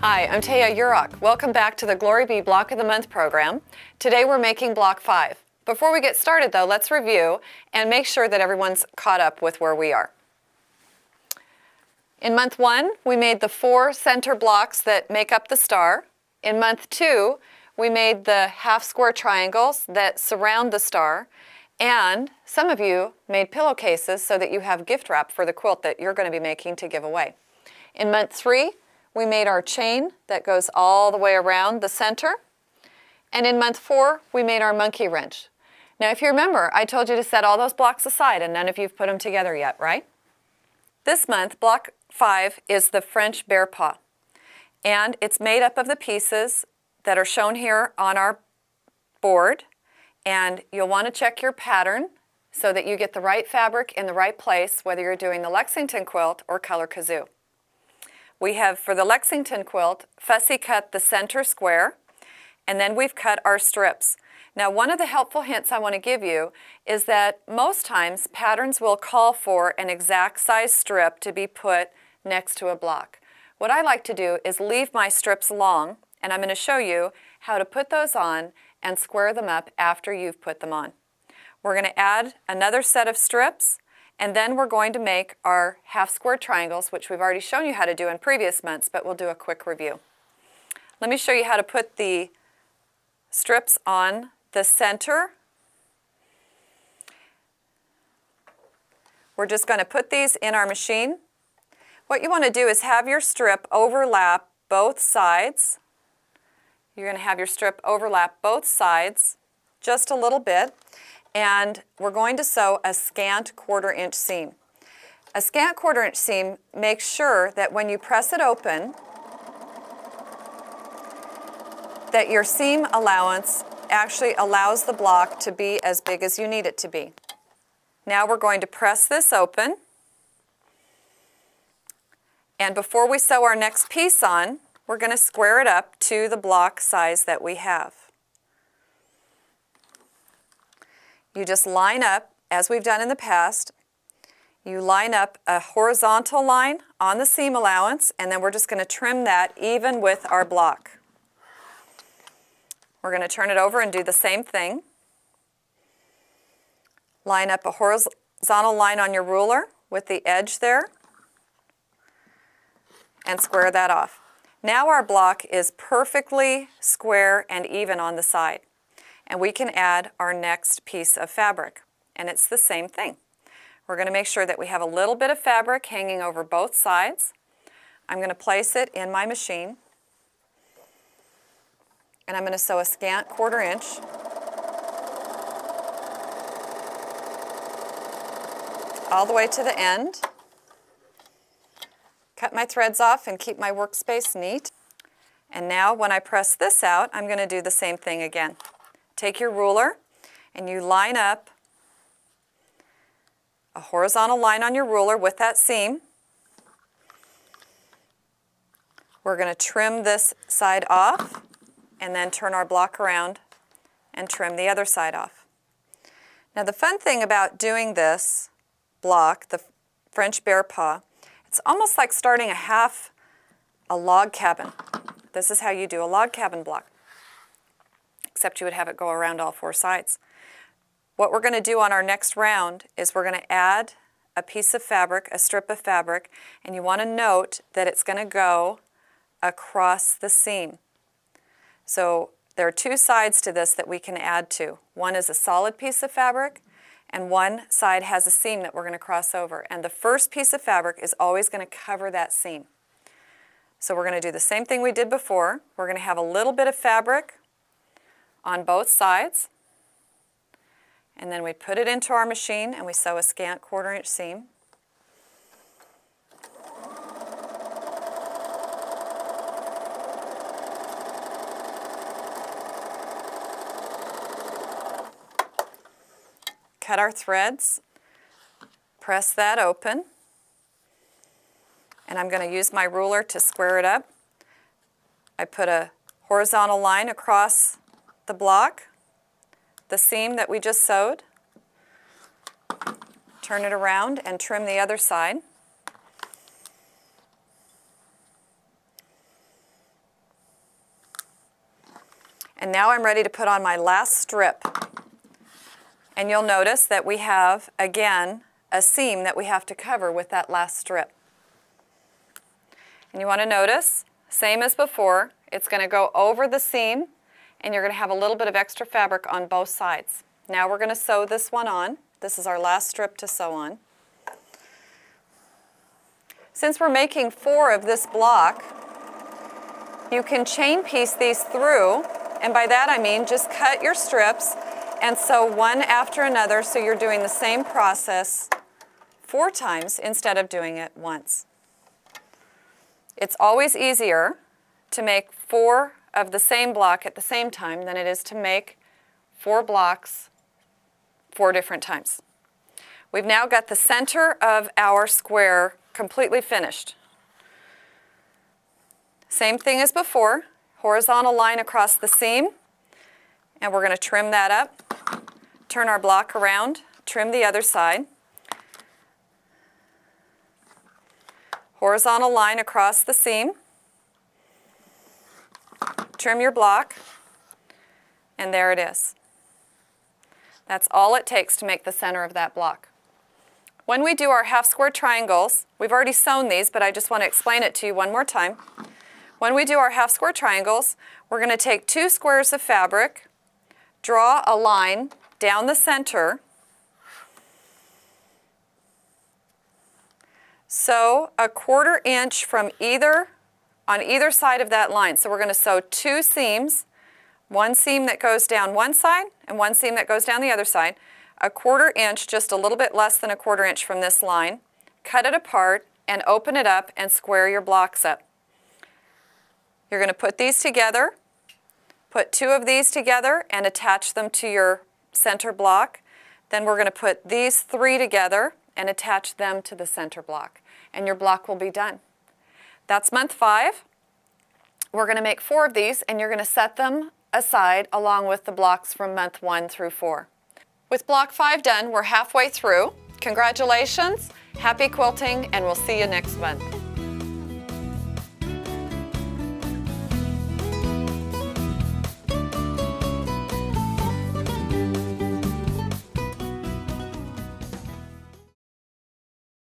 Hi, I'm Thea Jirak. Welcome back to the Glory Be Block of the Month program. Today we're making Block 5. Before we get started though, let's review and make sure that everyone's caught up with where we are. In month 1, we made the 4 center blocks that make up the star. In month 2, we made the half square triangles that surround the star. And some of you made pillowcases so that you have gift wrap for the quilt that you're going to be making to give away. In month 3, we made our chain that goes all the way around the center. And in month 4, we made our monkey wrench. Now, if you remember, I told you to set all those blocks aside, and none of you have put them together yet, right? This month, block 5 is the French bear paw. And it's made up of the pieces that are shown here on our board. And you'll want to check your pattern so that you get the right fabric in the right place, whether you're doing the Lexington quilt or color kazoo. We have, for the Lexington quilt, fussy cut the center square, and then we've cut our strips. Now, one of the helpful hints I want to give you is that most times patterns will call for an exact size strip to be put next to a block. What I like to do is leave my strips long, and I'm going to show you how to put those on and square them up after you've put them on. We're going to add another set of strips, and then we're going to make our half square triangles, which we've already shown you how to do in previous months, but we'll do a quick review. Let me show you how to put the strips on the center. We're just going to put these in our machine. What you want to do is have your strip overlap both sides. You're going to have your strip overlap both sides just a little bit. And we're going to sew a scant 1/4 inch seam. A scant 1/4 inch seam makes sure that when you press it open, that your seam allowance actually allows the block to be as big as you need it to be. Now we're going to press this open. And before we sew our next piece on, we're going to square it up to the block size that we have. You just line up, as we've done in the past, you line up a horizontal line on the seam allowance, and then we're just going to trim that even with our block. We're going to turn it over and do the same thing. Line up a horizontal line on your ruler with the edge there, and square that off. Now our block is perfectly square and even on the side. And we can add our next piece of fabric. And it's the same thing. We're going to make sure that we have a little bit of fabric hanging over both sides. I'm going to place it in my machine. And I'm going to sew a scant 1/4 inch. All the way to the end. Cut my threads off and keep my workspace neat. And now when I press this out, I'm going to do the same thing again. Take your ruler and you line up a horizontal line on your ruler with that seam. We're going to trim this side off and then turn our block around and trim the other side off. Now the fun thing about doing this block, the French bear paw, it's almost like starting a log cabin. This is how you do a log cabin block, except you would have it go around all 4 sides. What we're going to do on our next round is we're going to add a piece of fabric, a strip of fabric, and you want to note that it's going to go across the seam. So there are 2 sides to this that we can add to. One is a solid piece of fabric, and one side has a seam that we're going to cross over. And the first piece of fabric is always going to cover that seam. So we're going to do the same thing we did before. We're going to have a little bit of fabric on both sides. And then we put it into our machine and we sew a scant 1/4 inch seam. Cut our threads, press that open, and I'm going to use my ruler to square it up. I put a horizontal line across the block, the seam that we just sewed, turn it around and trim the other side. And now I'm ready to put on my last strip. And you'll notice that we have, again, a seam that we have to cover with that last strip. And you want to notice, same as before, it's going to go over the seam, and you're going to have a little bit of extra fabric on both sides. Now we're going to sew this one on. This is our last strip to sew on. Since we're making 4 of this block, you can chain piece these through, and by that I mean just cut your strips and sew one after another, so you're doing the same process 4 times instead of doing it once. It's always easier to make 4 of the same block at the same time than it is to make 4 blocks 4 different times. We've now got the center of our square completely finished. Same thing as before, horizontal line across the seam, and we're going to trim that up, turn our block around, trim the other side. Horizontal line across the seam, trim your block, and there it is. That's all it takes to make the center of that block. When we do our half square triangles, we've already sewn these, but I just want to explain it to you one more time. When we do our half square triangles, we're going to take 2 squares of fabric, draw a line down the center, sew a 1/4 inch from on either side of that line. So we're going to sew 2 seams, one seam that goes down one side and one seam that goes down the other side, a 1/4 inch, just a little bit less than a 1/4 inch from this line, cut it apart and open it up and square your blocks up. You're going to put these together, put 2 of these together and attach them to your center block. Then we're going to put these 3 together and attach them to the center block, and your block will be done. That's month 5. We're going to make 4 of these, and you're going to set them aside along with the blocks from month 1 through 4. With block 5 done, we're halfway through. Congratulations, happy quilting, and we'll see you next month.